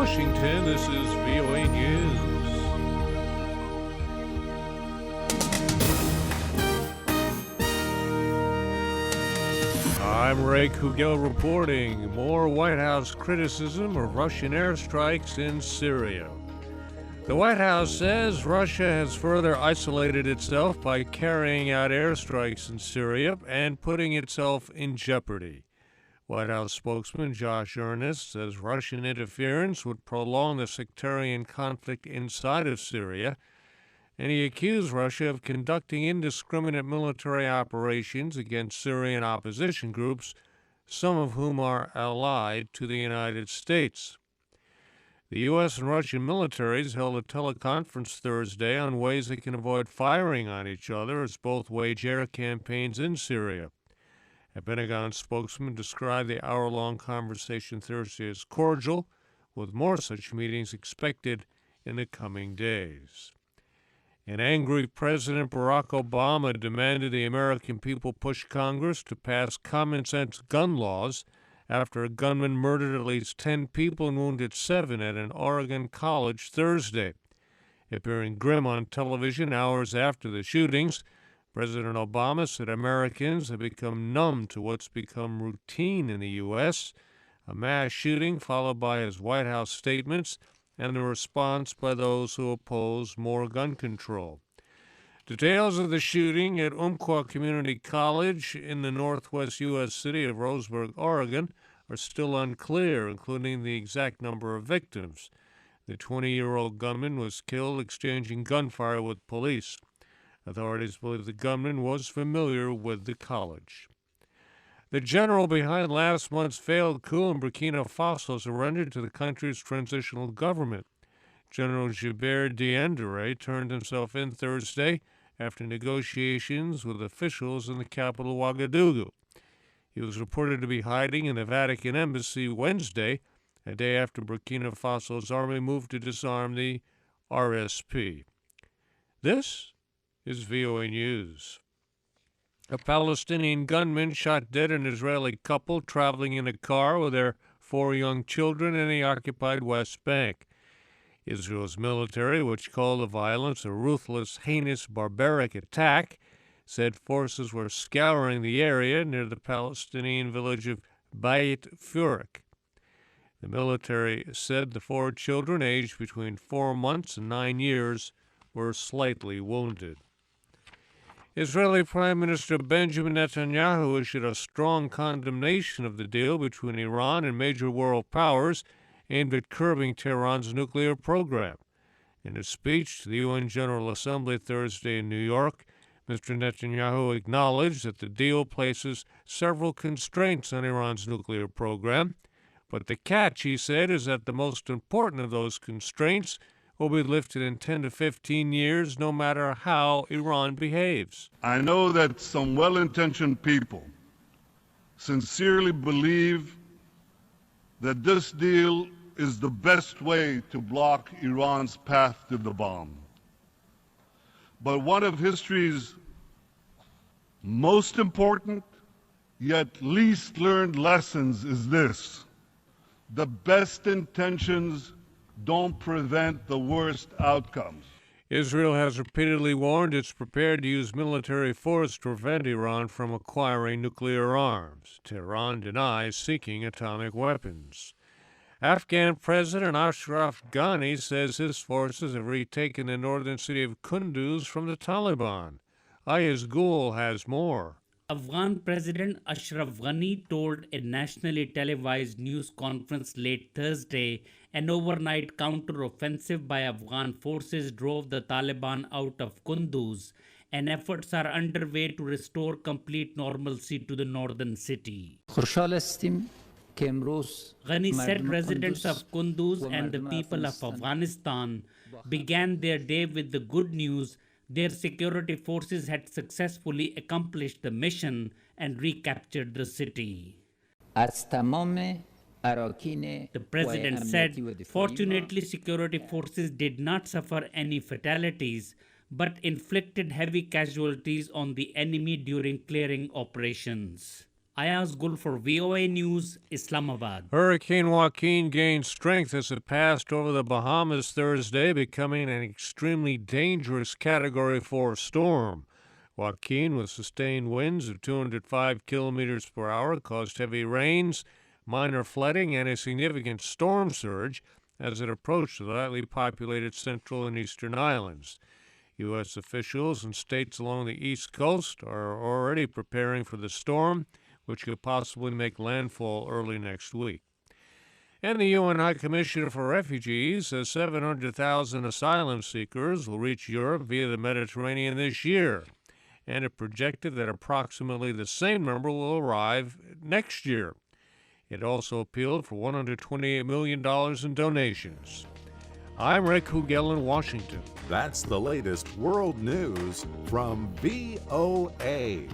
Washington, this is VOA News. I'm Ray Kouguell reporting more White House criticism of Russian airstrikes in Syria. The White House says Russia has further isolated itself by carrying out airstrikes in Syria and putting itself in jeopardy. White House spokesman Josh Earnest says Russian interference would prolong the sectarian conflict inside of Syria, and he accused Russia of conducting indiscriminate military operations against Syrian opposition groups, some of whom are allied to the United States. The U.S. and Russian militaries held a teleconference Thursday on ways they can avoid firing on each other as both wage air campaigns in Syria. A Pentagon spokesman described the hour-long conversation Thursday as cordial, with more such meetings expected in the coming days. An angry President Barack Obama demanded the American people push Congress to pass common-sense gun laws after a gunman murdered at least 10 people and wounded 7 at an Oregon college Thursday. Appearing grim on television hours after the shootings, President Obama said Americans have become numb to what's become routine in the U.S., a mass shooting followed by his White House statements and the response by those who oppose more gun control. Details of the shooting at Umpqua Community College in the northwest U.S. city of Roseburg, Oregon, are still unclear, including the exact number of victims. The 20-year-old gunman was killed exchanging gunfire with police. Authorities believe the gunman was familiar with the college. The general behind last month's failed coup in Burkina Faso surrendered to the country's transitional government. General Gilbert Diendéré turned himself in Thursday after negotiations with officials in the capital Ouagadougou. He was reported to be hiding in the Vatican embassy Wednesday, a day after Burkina Faso's army moved to disarm the RSP. This is VOA News. A Palestinian gunman shot dead an Israeli couple traveling in a car with their 4 young children in the occupied West Bank. Israel's military, which called the violence a ruthless, heinous, barbaric attack, said forces were scouring the area near the Palestinian village of Beit Furik. The military said the 4 children, aged between 4 months and 9 years, were slightly wounded. Israeli Prime Minister Benjamin Netanyahu issued a strong condemnation of the deal between Iran and major world powers aimed at curbing Tehran's nuclear program. In a speech to the UN General Assembly Thursday in New York, Mr. Netanyahu acknowledged that the deal places several constraints on Iran's nuclear program, but the catch, he said, is that the most important of those constraints will be lifted in 10 to 15 years, no matter how Iran behaves. I know that some well-intentioned people sincerely believe that this deal is the best way to block Iran's path to the bomb. But one of history's most important, yet least learned lessons is this: the best intentions don't prevent the worst outcomes. Israel has repeatedly warned it's prepared to use military force to prevent Iran from acquiring nuclear arms. Tehran denies seeking atomic weapons. Afghan President Ashraf Ghani says his forces have retaken the northern city of Kunduz from the Taliban. Ayaz Gul has more. Afghan President Ashraf Ghani told a nationally televised news conference late Thursday an overnight counter-offensive by Afghan forces drove the Taliban out of Kunduz, and efforts are underway to restore complete normalcy to the northern city. Ghani said residents of Kunduz and the people of Afghanistan began their day with the good news their security forces had successfully accomplished the mission and recaptured the city. The president said, fortunately, security forces did not suffer any fatalities, but inflicted heavy casualties on the enemy during clearing operations. Ayaz Gul for VOA News, Islamabad. Hurricane Joaquin gained strength as it passed over the Bahamas Thursday, becoming an extremely dangerous Category 4 storm. Joaquin, with sustained winds of 205 kilometers per hour, caused heavy rains, minor flooding, and a significant storm surge as it approached the lightly populated central and eastern islands. U.S. officials and states along the East Coast are already preparing for the storm, which could possibly make landfall early next week. And the UN High Commissioner for Refugees says 700,000 asylum seekers will reach Europe via the Mediterranean this year, and it projected that approximately the same number will arrive next year. It also appealed for $128 million in donations. I'm Ray Kouguell in Washington. That's the latest world news from VOA.